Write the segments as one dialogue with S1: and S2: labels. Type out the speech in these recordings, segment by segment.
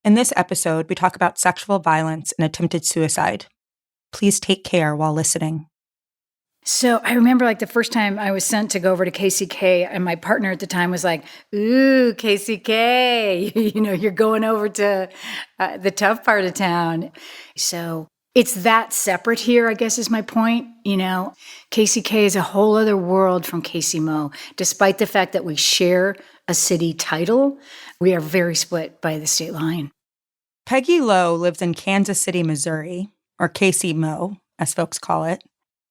S1: In this episode, we talk about sexual violence and attempted suicide. Please take care while listening.
S2: So I remember the first time I was sent to go over to KCK, and my partner at the time was like, ooh, KCK, you're going over to the tough part of town. So it's that separate here, I guess is my point. KCK is a whole other world from KCMO. Despite the fact that we share a city title, we are very split by the state line.
S1: Peggy Lowe lives in Kansas City, Missouri, or KCMO, as folks call it.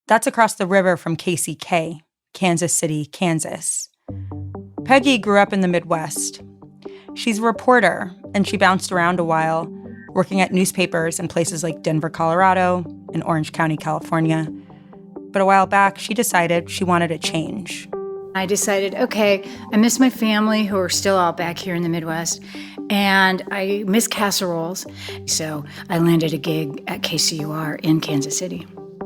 S1: That's across the river from KCK, Kansas City, Kansas. Peggy grew up in the Midwest. She's a reporter, and she bounced around a while, working at newspapers in places like Denver, Colorado, and Orange County, California. But a while back, she decided she wanted a change.
S2: I decided, okay, I miss my family who are still all back here in the Midwest, and I miss casseroles. So I landed a gig at KCUR in Kansas City.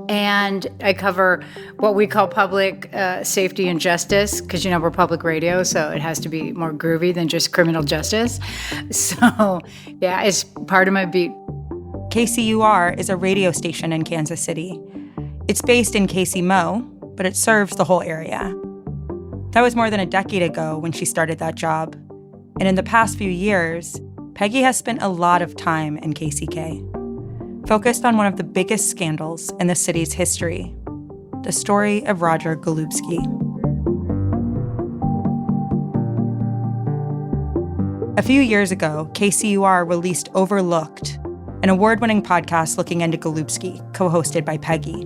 S2: And I cover what we call public safety and justice, because, we're public radio, so it has to be more groovy than just criminal justice. So, yeah, it's part of my beat.
S1: KCUR is a radio station in Kansas City. It's based in KCMO, but it serves the whole area. That was more than a decade ago when she started that job. And in the past few years, Peggy has spent a lot of time in KCK, focused on one of the biggest scandals in the city's history, the story of Roger Golubski. A few years ago, KCUR released Overlooked, an award-winning podcast looking into Golubski, co-hosted by Peggy.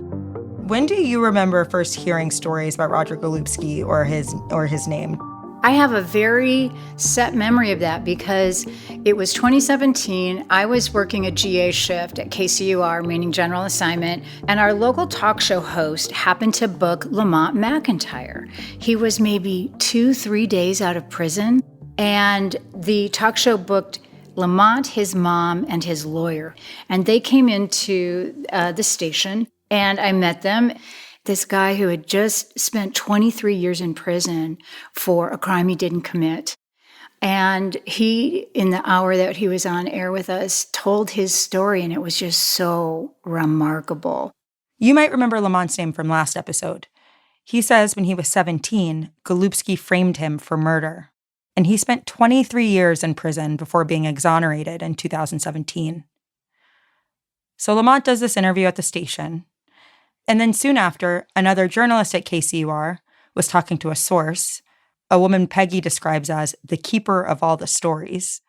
S1: When do you remember first hearing stories about Roger Golubski or his name?
S2: I have a very set memory of that because it was 2017. I was working a GA shift at KCUR, meaning general assignment, and our local talk show host happened to book Lamont McIntyre. He was maybe 2-3 days out of prison, and the talk show booked Lamont, his mom, and his lawyer. And they came into the station, and I met them. This guy who had just spent 23 years in prison for a crime he didn't commit. And he, in the hour that he was on air with us, told his story, and it was just so remarkable.
S1: You might remember Lamont's name from last episode. He says when he was 17, Golubski framed him for murder, and he spent 23 years in prison before being exonerated in 2017. So Lamont does this interview at the station. And then soon after, another journalist at KCUR was talking to a source, a woman Peggy describes as the keeper of all the stories.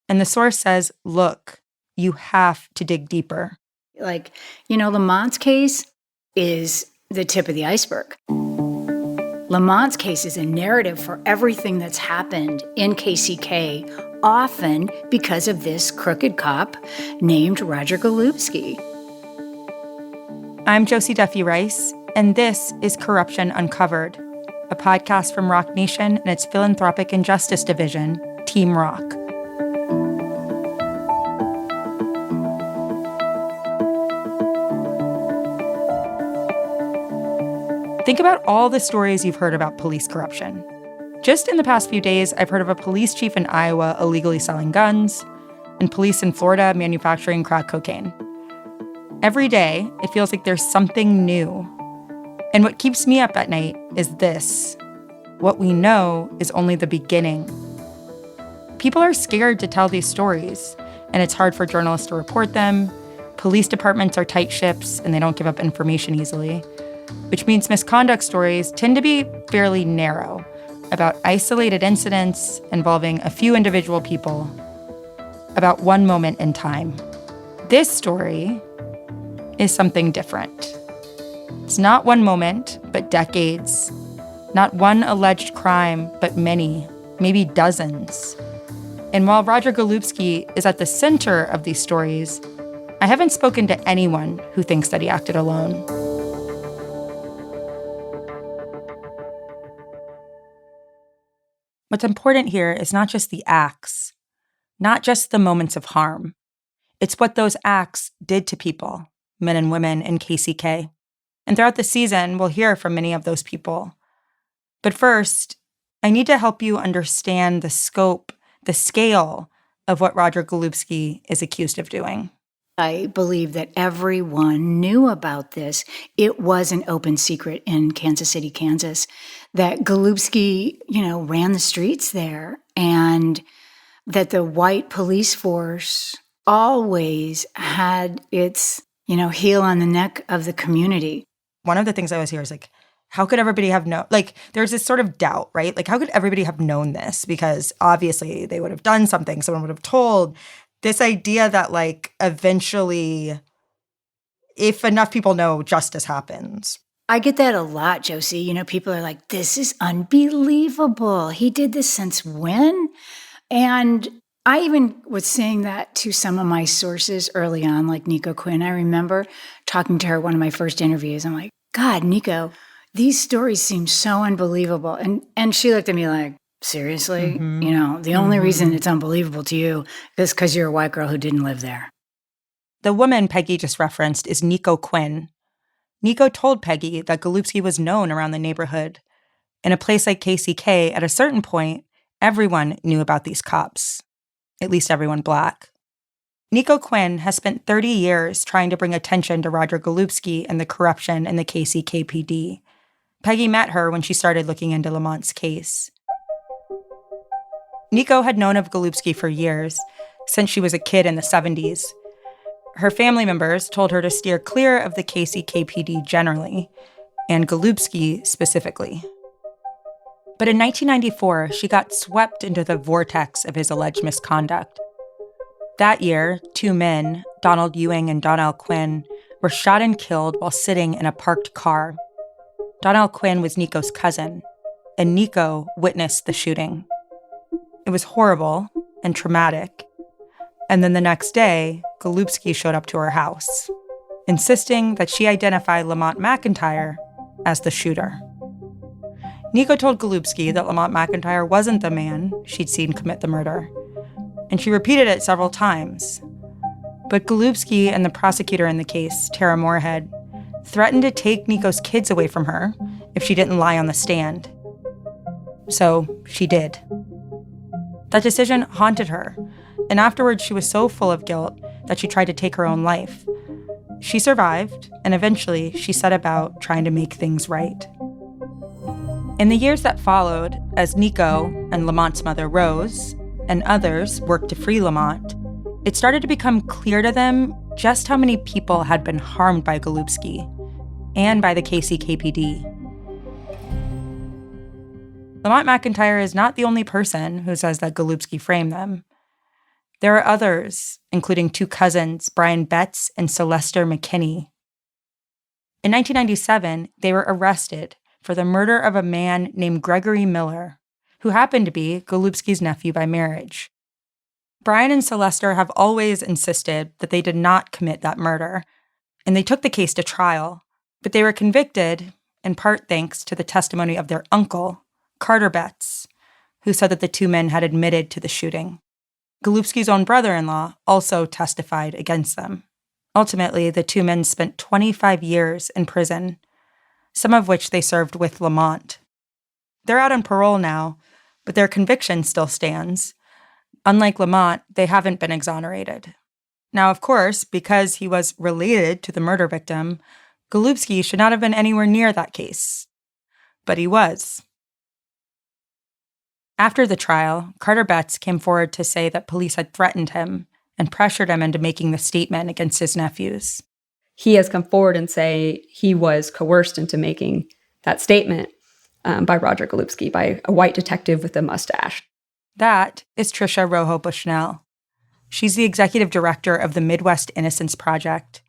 S1: And the source says, look, you have to dig deeper.
S2: Lamont's case is the tip of the iceberg. Lamont's case is a narrative for everything that's happened in KCK, often because of this crooked cop named Roger Golubski.
S1: I'm Josie Duffy-Rice, and this is Corruption Uncovered, a podcast from Rock Nation and its philanthropic and justice division, Team Rock. Think about all the stories you've heard about police corruption. Just in the past few days, I've heard of a police chief in Iowa illegally selling guns, and police in Florida manufacturing crack cocaine. Every day, it feels like there's something new. And what keeps me up at night is this. What we know is only the beginning. People are scared to tell these stories, and it's hard for journalists to report them. Police departments are tight ships, and they don't give up information easily, which means misconduct stories tend to be fairly narrow, about isolated incidents involving a few individual people, about one moment in time. This story is something different. It's not one moment, but decades. Not one alleged crime, but many, maybe dozens. And while Roger Golubski is at the center of these stories, I haven't spoken to anyone who thinks that he acted alone. What's important here is not just the acts, not just the moments of harm. It's what those acts did to people, men and women in KCK. And throughout the season, we'll hear from many of those people. But first, I need to help you understand the scope, the scale, of what Roger Golubski is accused of doing.
S2: I believe that everyone knew about this. It was an open secret in Kansas City, Kansas, that Golubski, ran the streets there, and that the white police force always had its, heel on the neck of the community.
S1: One of the things I always hear is like, how could everybody have known? Like, there's this sort of doubt, right? Like, how could everybody have known this? Because obviously they would have done something. Someone would have told. This idea that, like, eventually, if enough people know, justice happens.
S2: I get that a lot, Josie. People are like, this is unbelievable. He did this since when? And I even was saying that to some of my sources early on, like Nico Quinn. I remember talking to her one of my first interviews. I'm like, God, Nico, these stories seem so unbelievable. And she looked at me like, seriously?
S1: Mm-hmm.
S2: The only reason it's unbelievable to you is because you're a white girl who didn't live there.
S1: The woman Peggy just referenced is Nico Quinn. Nico told Peggy that Golubski was known around the neighborhood. In a place like KCK, at a certain point, everyone knew about these cops, at least everyone Black. Nico Quinn has spent 30 years trying to bring attention to Roger Golubski and the corruption in the KCKPD. Peggy met her when she started looking into Lamont's case. Nico had known of Golubski for years, since she was a kid in the 70s. Her family members told her to steer clear of the KCKPD generally, and Golubski specifically. But in 1994, she got swept into the vortex of his alleged misconduct. That year, two men, Donald Ewing and Donnell Quinn, were shot and killed while sitting in a parked car. Donnell Quinn was Nico's cousin, and Nico witnessed the shooting. It was horrible and traumatic. And then the next day, Golubski showed up to her house, insisting that she identify Lamont McIntyre as the shooter. Nico told Golubski that Lamont McIntyre wasn't the man she'd seen commit the murder, and she repeated it several times. But Golubski and the prosecutor in the case, Tara Moorhead, threatened to take Nico's kids away from her if she didn't lie on the stand. So she did. That decision haunted her, and afterwards she was so full of guilt that she tried to take her own life. She survived, and eventually she set about trying to make things right. In the years that followed, as Nico and Lamont's mother Rose and others worked to free Lamont, it started to become clear to them just how many people had been harmed by Golubski and by the KCKPD. Lamont McIntyre is not the only person who says that Golubski framed them. There are others, including two cousins, Brian Betts and Sylvester McKinney. In 1997, they were arrested for the murder of a man named Gregory Miller, who happened to be Golubski's nephew by marriage. Brian and Sylvester have always insisted that they did not commit that murder, and they took the case to trial, but they were convicted, in part thanks to the testimony of their uncle, Carter Betts, who said that the two men had admitted to the shooting. Golubski's own brother-in-law also testified against them. Ultimately, the two men spent 25 years in prison, some of which they served with Lamont. They're out on parole now, but their conviction still stands. Unlike Lamont, they haven't been exonerated. Now, of course, because he was related to the murder victim, Golubski should not have been anywhere near that case. But he was. After the trial, Carter Betts came forward to say that police had threatened him and pressured him into making the statement against his nephews.
S3: He has come forward and say he was coerced into making that statement by Roger Golubski, by a white detective with a mustache.
S1: That is Tricia Rojo Bushnell. She's the executive director of the Midwest Innocence Project.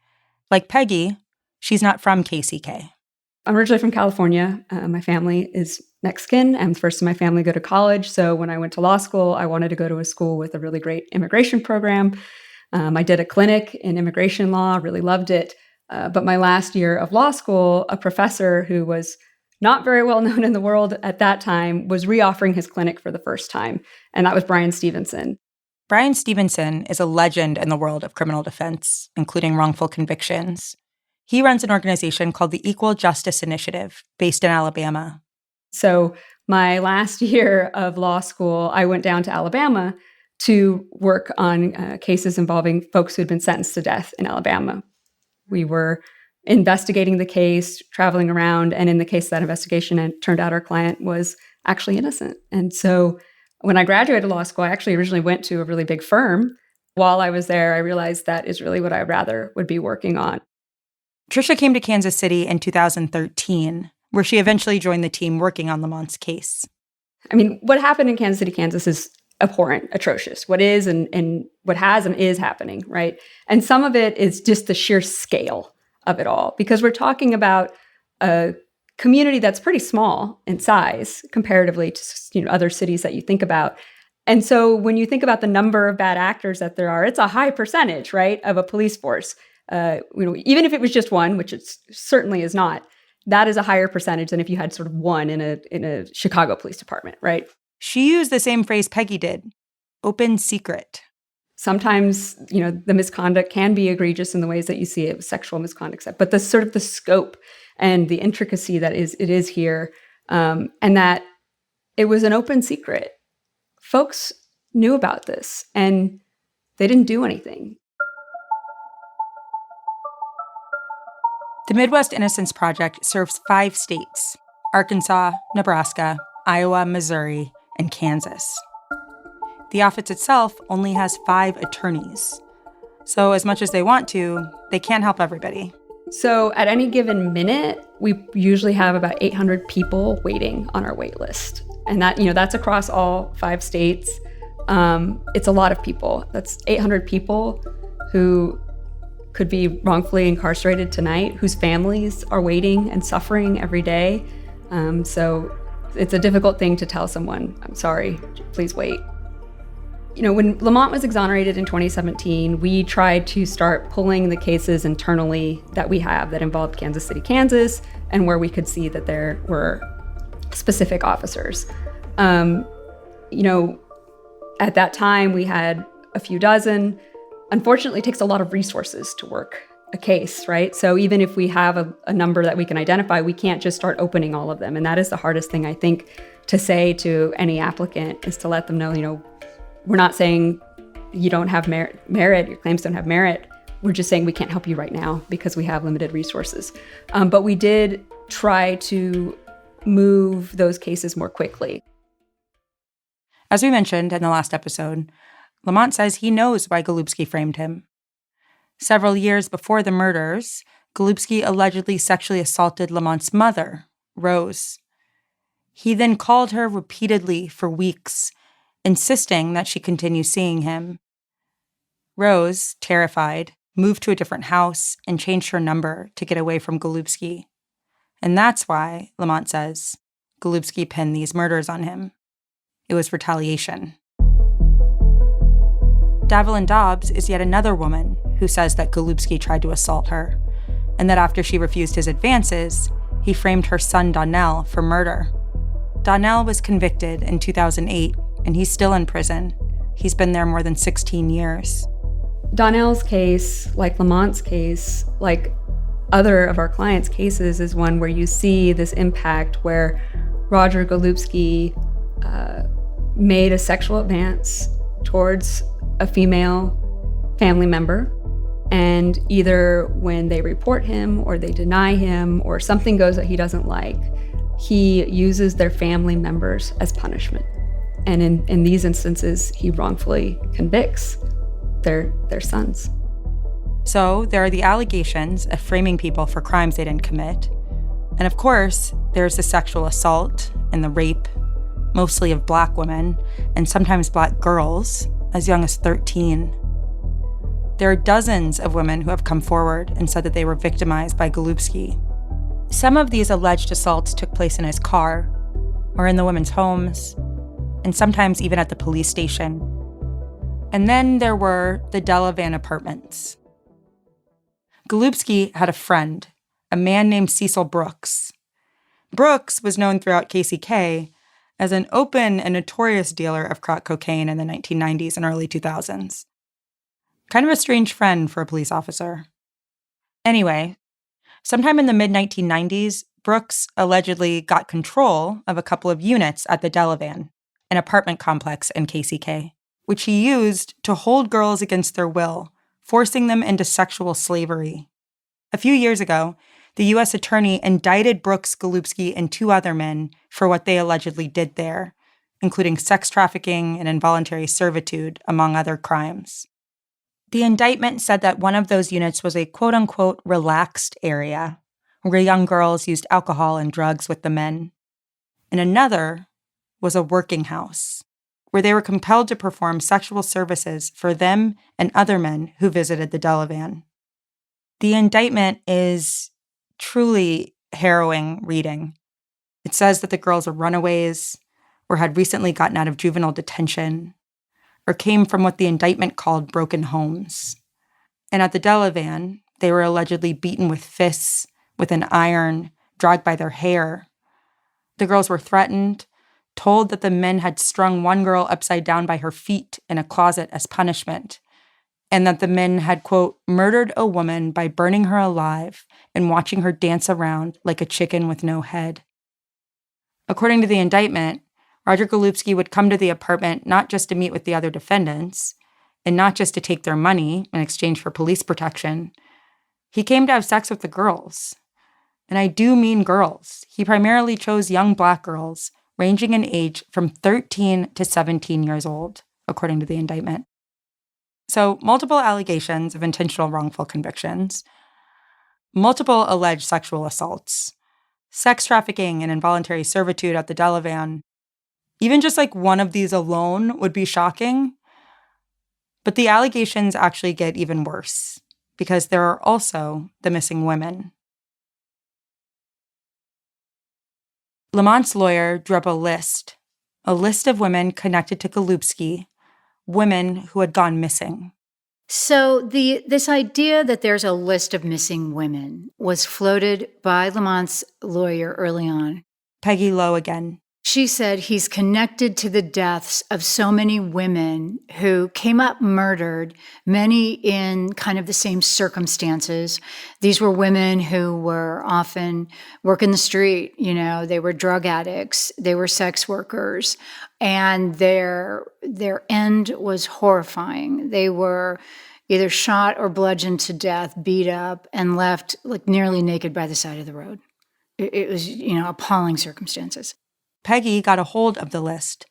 S1: Like Peggy, she's not from KCK.
S3: I'm originally from California. My family is Mexican. I'm the first in my family to go to college. So when I went to law school, I wanted to go to a school with a really great immigration program. I did a clinic in immigration law, really loved it. But my last year of law school, a professor who was not very well known in the world at that time was reoffering his clinic for the first time. And that was Brian Stevenson.
S1: Brian Stevenson is a legend in the world of criminal defense, including wrongful convictions. He runs an organization called the Equal Justice Initiative, based in Alabama.
S3: So my last year of law school, I went down to Alabama to work on cases involving folks who had been sentenced to death in Alabama. We were investigating the case, traveling around, and in the case of that investigation, it turned out our client was actually innocent. And so when I graduated law school, I actually originally went to a really big firm. While I was there, I realized that is really what I rather would be working on.
S1: Tricia came to Kansas City in 2013, where she eventually joined the team working on Lamont's case.
S3: I mean, what happened in Kansas City, Kansas is abhorrent, atrocious. What is and what has and is happening, right? And some of it is just the sheer scale of it all, because we're talking about a community that's pretty small in size comparatively to other cities that you think about. And so when you think about the number of bad actors that there are, it's a high percentage, right, of a police force. Even if it was just one, which it certainly is not, that is a higher percentage than if you had sort of one in a Chicago police department, right?
S1: She used the same phrase Peggy did, open secret.
S3: Sometimes, the misconduct can be egregious in the ways that you see it with sexual misconduct, but the sort of the scope and the intricacy that it is here, and that it was an open secret. Folks knew about this, and they didn't do anything.
S1: The Midwest Innocence Project serves 5 states: Arkansas, Nebraska, Iowa, Missouri, and Kansas. The office itself only has 5 attorneys. So as much as they want to, they can't help everybody.
S3: So at any given minute, we usually have about 800 people waiting on our wait list. And that's across all 5 states. It's a lot of people. That's 800 people who could be wrongfully incarcerated tonight, whose families are waiting and suffering every day. So it's a difficult thing to tell someone, I'm sorry, please wait. When Lamont was exonerated in 2017, we tried to start pulling the cases internally that we have that involved Kansas City, Kansas, and where we could see that there were specific officers. At that time, we had a few dozen. Unfortunately, it takes a lot of resources to work a case, right? So even if we have a number that we can identify, we can't just start opening all of them. And that is the hardest thing, I think, to say to any applicant, is to let them know, we're not saying you don't have merit, your claims don't have merit. We're just saying we can't help you right now because we have limited resources. But we did try to move those cases more quickly.
S1: As we mentioned in the last episode, Lamont says he knows why Golubski framed him. Several years before the murders, Golubski allegedly sexually assaulted Lamont's mother, Rose. He then called her repeatedly for weeks, insisting that she continue seeing him. Rose, terrified, moved to a different house and changed her number to get away from Golubski. And that's why, Lamont says, Golubski pinned these murders on him. It was retaliation. Delavan Dobbs is yet another woman who says that Golubski tried to assault her, and that after she refused his advances, he framed her son Donnell for murder. Donnell was convicted in 2008, and he's still in prison. He's been there more than 16 years.
S3: Donnell's case, like Lamont's case, like other of our clients' cases, is one where you see this impact where Roger Golubski made a sexual advance towards a female family member, and either when they report him or they deny him or something goes that he doesn't like, he uses their family members as punishment. And in these instances, he wrongfully convicts their sons.
S1: So there are the allegations of framing people for crimes they didn't commit. And of course, there's the sexual assault and the rape, mostly of Black women, and sometimes Black girls, as young as 13. There are dozens of women who have come forward and said that they were victimized by Golubski. Some of these alleged assaults took place in his car, or in the women's homes, and sometimes even at the police station. And then there were the Delavan apartments. Golubski had a friend, a man named Cecil Brooks. Brooks was known throughout KCK as an open and notorious dealer of crack cocaine in the 1990s and early 2000s. Kind of a strange friend for a police officer. Anyway, sometime in the mid-1990s, Brooks allegedly got control of a couple of units at the Delavan, an apartment complex in KCK. which he used to hold girls against their will, forcing them into sexual slavery. A few years ago, the U.S. attorney indicted Brooks, Golubski, and 2 other men for what they allegedly did there, including sex trafficking and involuntary servitude, among other crimes. The indictment said that one of those units was a quote-unquote relaxed area, where young girls used alcohol and drugs with the men. And another was a working house, where they were compelled to perform sexual services for them and other men who visited the Delavan. The indictment is truly harrowing reading. It says that the girls are runaways, or had recently gotten out of juvenile detention, or came from what the indictment called broken homes. And at the Delavan, they were allegedly beaten with fists, with an iron, dragged by their hair. The girls were threatened, told that the men had strung one girl upside down by her feet in a closet as punishment, and that the men had, quote, murdered a woman by burning her alive and watching her dance around like a chicken with no head. According to the indictment, Roger Golubski would come to the apartment not just to meet with the other defendants, and not just to take their money in exchange for police protection. He came to have sex with the girls. And I do mean girls. He primarily chose young Black girls, ranging in age from 13 to 17 years old, according to the indictment. So, multiple allegations of intentional wrongful convictions, multiple alleged sexual assaults, sex trafficking and involuntary servitude at the Delavan. Even just like one of these alone would be shocking. But the allegations actually get even worse, because there are also the missing women. Lamont's lawyer drew up a list of women connected to Golubski, women who had gone missing.
S2: So this idea that there's a list of missing women was floated by Lamont's lawyer early on.
S1: Peggy Lowe again.
S2: She said he's connected to the deaths of so many women who came up murdered, many in kind of the same circumstances. These were women who were often working the street, they were drug addicts, they were sex workers, and their end was horrifying. They were either shot or bludgeoned to death, beat up, and left like nearly naked by the side of the road. It was, appalling circumstances.
S1: Peggy got a hold of the list,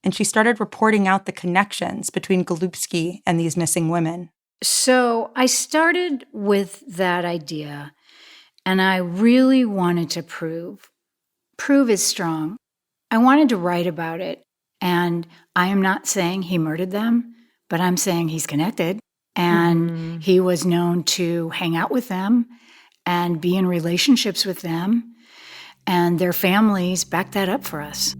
S1: and she started reporting out the connections between Golubski and these missing women.
S2: So I started with that idea, and I really wanted to prove. Prove is strong. I wanted to write about it, and I am not saying he murdered them, but I'm saying he's connected, and he was known to hang out with them and be in relationships with them. And their families backed that up for us.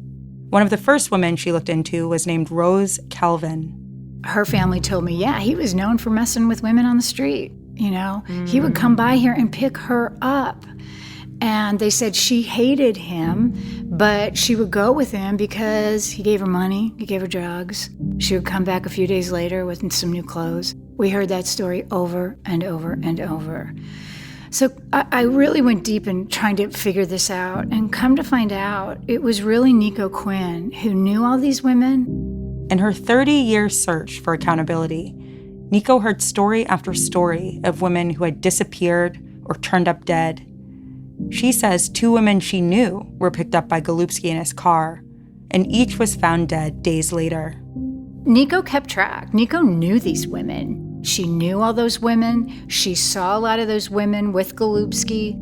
S1: One of the first women she looked into was named Rose Calvin.
S2: Her family told me, he was known for messing with women on the street. He would come by here and pick her up. And they said she hated him, but she would go with him because he gave her money, he gave her drugs. She would come back a few days later with some new clothes. We heard that story over and over and over. So I really went deep in trying to figure this out, and come to find out, it was really Nico Quinn who knew all these women.
S1: In her 30-year search for accountability, Nico heard story after story of women who had disappeared or turned up dead. She says 2 women she knew were picked up by Golubski in his car, and each was found dead days later.
S2: Nico kept track. Nico knew these women. She knew all those women. She saw a lot of those women with Golubski.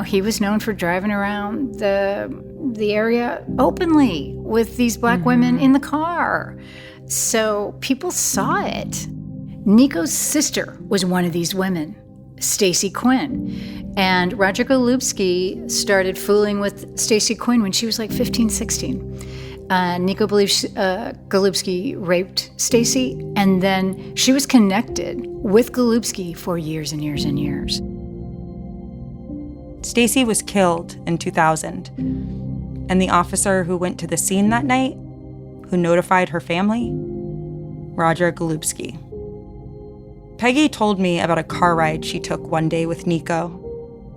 S2: He was known for driving around the area openly with these Black women in the car. So people saw it. Nico's sister was one of these women, Stacy Quinn. And Roger Golubski started fooling with Stacy Quinn when she was like 15, 16. Nico believes Golubski raped Stacy, and then she was connected with Golubski for years and years and years.
S1: Stacy was killed in 2000, and the officer who went to the scene that night, who notified her family, Roger Golubski. Peggy told me about a car ride she took one day with Nico.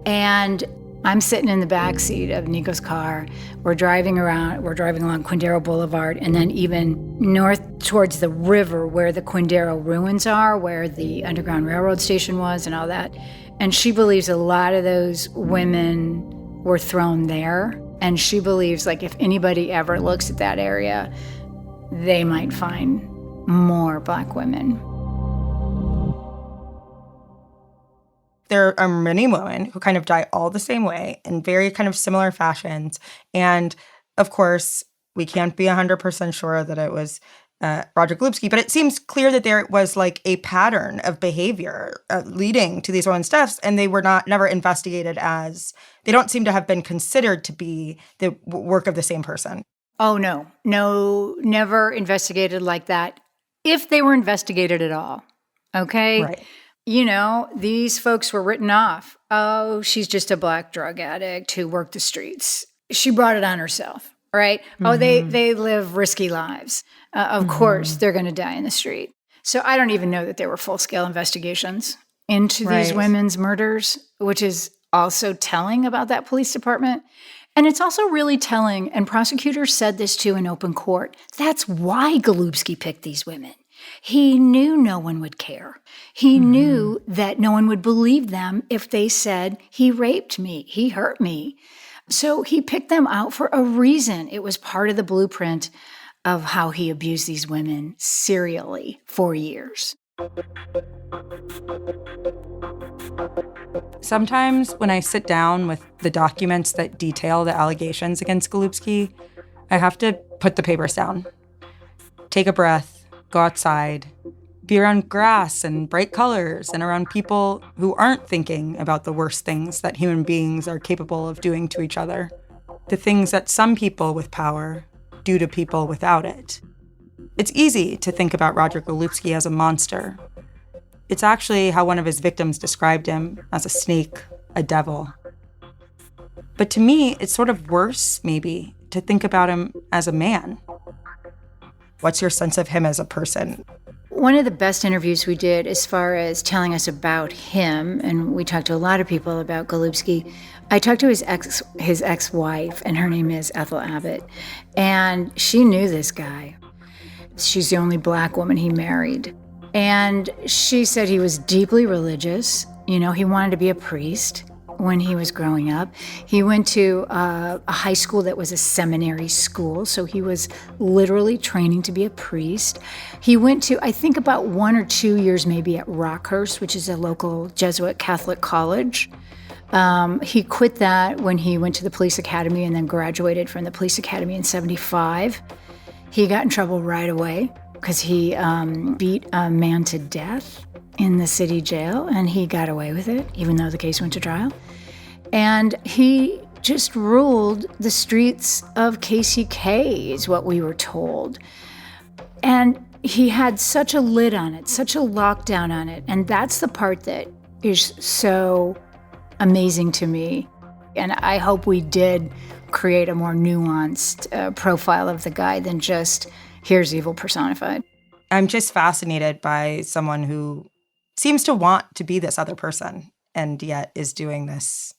S2: And I'm sitting in the back seat of Nico's car. We're driving along Quindaro Boulevard, and then even north towards the river where the Quindaro ruins are, where the Underground Railroad station was and all that. And she believes a lot of those women were thrown there. And she believes, like, if anybody ever looks at that area, they might find more Black women.
S1: There are many women who kind of die all the same way in very kind of similar fashions. And of course, we can't be 100% sure that it was Roger Golubski, but it seems clear that there was like a pattern of behavior leading to these women's deaths, and they were never investigated as, they don't seem to have been considered to be the work of the same person.
S2: Oh, no, never investigated like that, if they were investigated at all, okay?
S1: Right.
S2: You know, these folks were written off. Oh, she's just a Black drug addict who worked the streets. She brought it on herself, right? Mm-hmm. Oh, they live risky lives. Of course, they're going to die in the street. So I don't even know that there were full-scale investigations into these women's murders, which is also telling about that police department. And it's also really telling, and prosecutors said this too in open court, that's why Golubski picked these women. He knew no one would care. He knew that no one would believe them if they said, he raped me, he hurt me. So he picked them out for a reason. It was part of the blueprint of how he abused these women serially for years.
S1: Sometimes when I sit down with the documents that detail the allegations against Golubski, I have to put the papers down, take a breath, go outside, be around grass and bright colors and around people who aren't thinking about the worst things that human beings are capable of doing to each other, the things that some people with power do to people without it. It's easy to think about Roger Golubski as a monster. It's actually how one of his victims described him, as a snake, a devil. But to me, it's sort of worse, maybe, to think about him as a man. What's your sense of him as a person?
S2: One of the best interviews we did as far as telling us about him, and we talked to a lot of people about Golubski, I talked to his ex-wife, and her name is Ethel Abbott, and she knew this guy. She's the only Black woman he married. And she said he was deeply religious. You know, he wanted to be a priest when he was growing up. He went to a high school that was a seminary school, so he was literally training to be a priest. He went to, I think, about 1 or 2 years maybe at Rockhurst, which is a local Jesuit Catholic college. He quit that when he went to the police academy and then graduated from the police academy in 1975. He got in trouble right away because he beat a man to death in the city jail, and he got away with it, even though the case went to trial. And he just ruled the streets of KCK, is what we were told. And he had such a lid on it, such a lockdown on it. And that's the part that is so amazing to me. And I hope we did create a more nuanced profile of the guy than just, here's evil personified.
S1: I'm just fascinated by someone who seems to want to be this other person and yet is doing this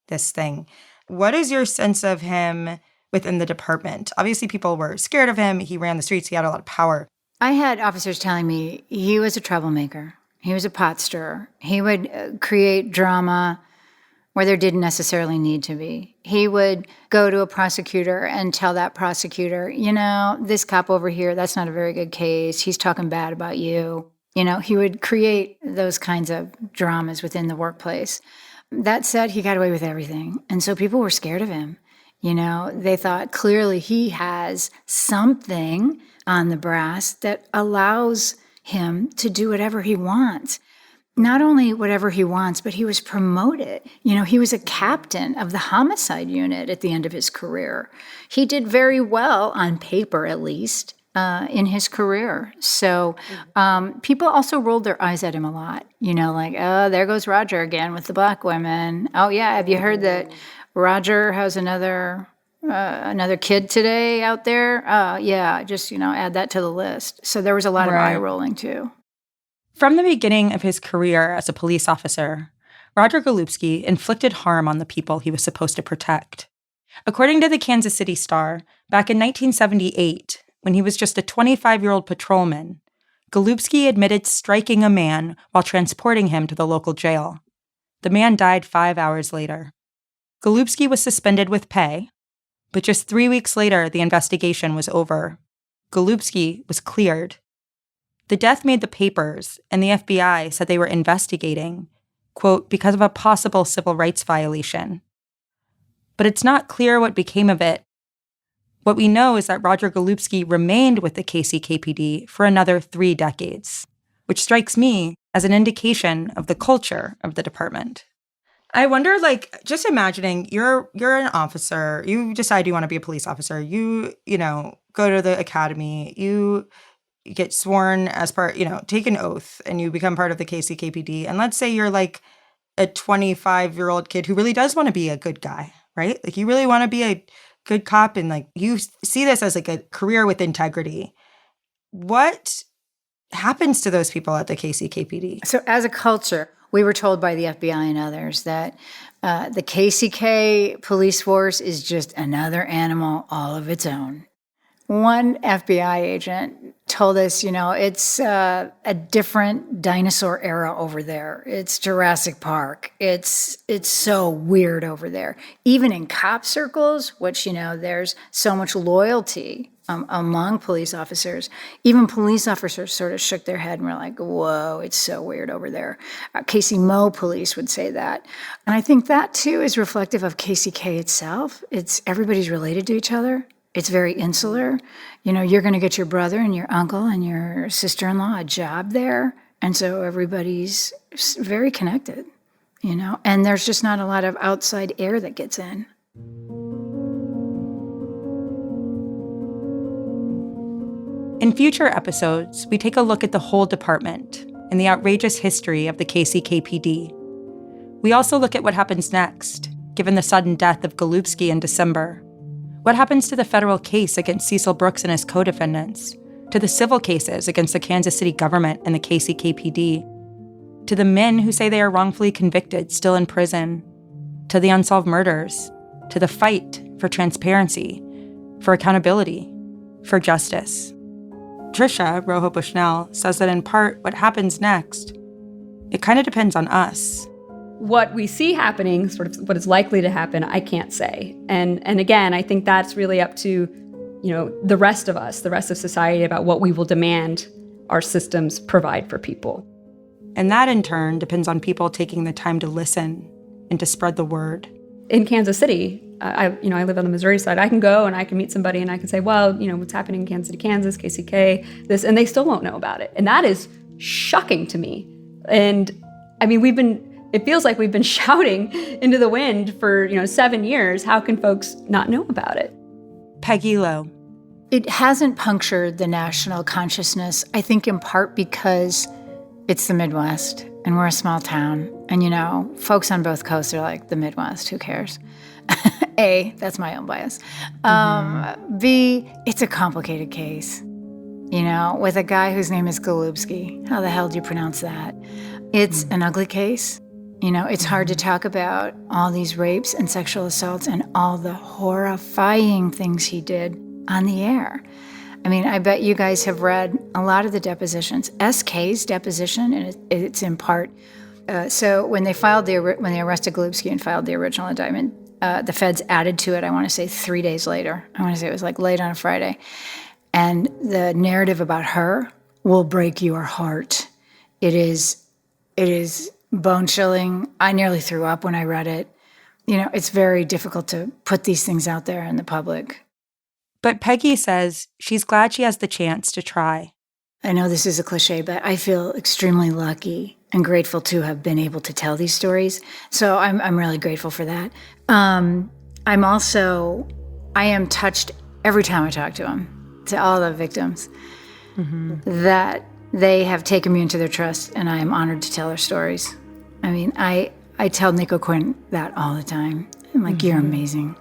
S1: thing. What is your sense of him within the department? Obviously, people were scared of him. He ran the streets. He had a lot of power.
S2: I had officers telling me he was a troublemaker. He was a pot stirrer. He would create drama where there didn't necessarily need to be. He would go to a prosecutor and tell that prosecutor, you know, this cop over here, that's not a very good case. He's talking bad about you. You know, he would create those kinds of dramas within the workplace. That said, he got away with everything. And so people were scared of him. You know, they thought clearly he has something on the brass that allows him to do whatever he wants. Not only whatever he wants, but he was promoted. You know, he was a captain of the homicide unit at the end of his career. He did very well, on paper at least, in his career. So people also rolled their eyes at him a lot. You know, like, oh, there goes Roger again with the Black women. Oh, yeah, have you heard that Roger has another kid today out there? Yeah, just, you know, add that to the list. So there was a lot of eye rolling, too.
S1: From the beginning of his career as a police officer, Roger Golubski inflicted harm on the people he was supposed to protect. According to the Kansas City Star, back in 1978, when he was just a 25-year-old patrolman, Golubski admitted striking a man while transporting him to the local jail. The man died 5 hours later. Golubski was suspended with pay, but just 3 weeks later, the investigation was over. Golubski was cleared. The death made the papers, and the FBI said they were investigating, quote, because of a possible civil rights violation. But it's not clear what became of it. What we know is that Roger Golubski remained with the KCKPD for another 3 decades, which strikes me as an indication of the culture of the department. I wonder, just imagining you're an officer, you decide you want to be a police officer, you go to the academy, you get sworn as part, take an oath, and you become part of the KCKPD. And let's say you're like a 25-year-old kid who really does want to be a good guy, right? Like you really want to be a good cop, and you see this as a career with integrity. What happens to those people at the KCKPD?
S2: So as a culture, we were told by the FBI and others that the KCK police force is just another animal all of its own. One FBI agent told us, it's a different dinosaur era over there. It's Jurassic Park. It's so weird over there. Even in cop circles, which, there's so much loyalty among police officers. Even police officers sort of shook their head and were like, whoa, it's so weird over there. KCMO police would say that. And I think that, too, is reflective of KCK itself. Everybody's related to each other. It's very insular. You're going to get your brother and your uncle and your sister-in-law a job there. And so everybody's very connected, and there's just not a lot of outside air that gets in.
S1: In future episodes, we take a look at the whole department and the outrageous history of the KCKPD. We also look at what happens next, given the sudden death of Golubski in December. What happens to the federal case against Cecil Brooks and his co-defendants? To the civil cases against the Kansas City government and the KCKPD? To the men who say they are wrongfully convicted, still in prison? To the unsolved murders? To the fight for transparency, for accountability, for justice? Tricia Rojo Bushnell says that in part, what happens next, it kind of depends on us.
S3: What we see happening, sort of what is likely to happen, I can't say. And again, I think that's really up to, the rest of us, the rest of society, about what we will demand our systems provide for people.
S1: And that in turn depends on people taking the time to listen and to spread the word.
S3: In Kansas City, I live on the Missouri side. I can go and I can meet somebody and I can say, well, what's happening in Kansas City, Kansas, KCK, this, and they still won't know about it. And that is shocking to me. And I mean, it feels like we've been shouting into the wind for, 7 years. How can folks not know about it?
S1: Peggy Lowe.
S2: It hasn't punctured the national consciousness, I think in part because it's the Midwest and we're a small town. And, folks on both coasts are like, the Midwest, who cares? A, that's my own bias. B, it's a complicated case, with a guy whose name is Golubski. How the hell do you pronounce that? It's an ugly case. It's hard to talk about all these rapes and sexual assaults and all the horrifying things he did on the air. I mean, I bet you guys have read a lot of the depositions. SK's deposition, and it's in part. So when they arrested Golubski and filed the original indictment, the feds added to it, I want to say 3 days later. I want to say it was late on a Friday. And the narrative about her will break your heart. It is bone-chilling. I nearly threw up when I read it. It's very difficult to put these things out there in the public.
S1: But Peggy says she's glad she has the chance to try.
S2: I know this is a cliche, but I feel extremely lucky and grateful to have been able to tell these stories. So I'm really grateful for that. I am touched every time I talk to them, to all the victims, that they have taken me into their trust, and I am honored to tell their stories. I mean, I tell Nico Quinn that all the time. I'm like, you're amazing.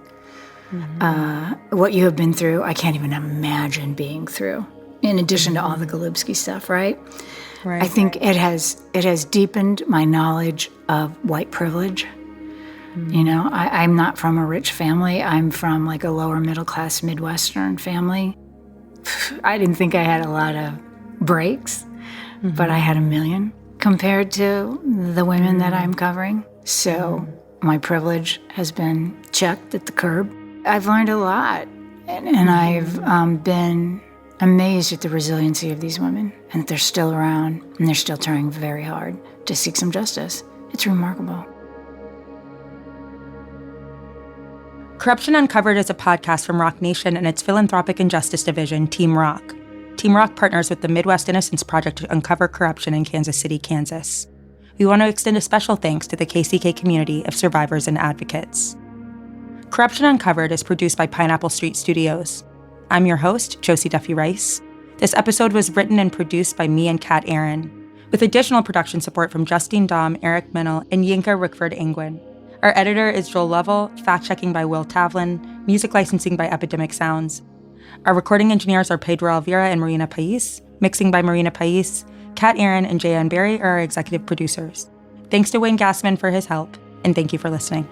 S2: What you have been through, I can't even imagine being through, in addition to all the Golubski stuff, right?
S1: Right.
S2: I think it has deepened my knowledge of white privilege. You know, I'm not from a rich family. I'm from like a lower middle class Midwestern family. I didn't think I had a lot of breaks, but I had a million compared to the women that I'm covering. So my privilege has been checked at the curb. I've learned a lot, and I've been amazed at the resiliency of these women, and that they're still around, and they're still trying very hard to seek some justice. It's remarkable.
S1: Corruption Uncovered is a podcast from Rock Nation and its philanthropic and justice division, Team Rock. Team Rock partners with the Midwest Innocence Project to uncover corruption in Kansas City, Kansas. We want to extend a special thanks to the KCK community of survivors and advocates. Corruption Uncovered is produced by Pineapple Street Studios. I'm your host, Josie Duffy Rice. This episode was written and produced by me and Kat Aaron, with additional production support from Justine Dahm, Eric Minnell, and Yinka Rickford-Angwin. Our editor is Joel Lovell, fact-checking by Will Tavlin, music licensing by Epidemic Sounds. Our recording engineers are Pedro Alvira and Marina Pais, mixing by Marina Pais. Kat Aaron and Jayan Barry are our executive producers. Thanks to Wayne Gassman for his help, and thank you for listening.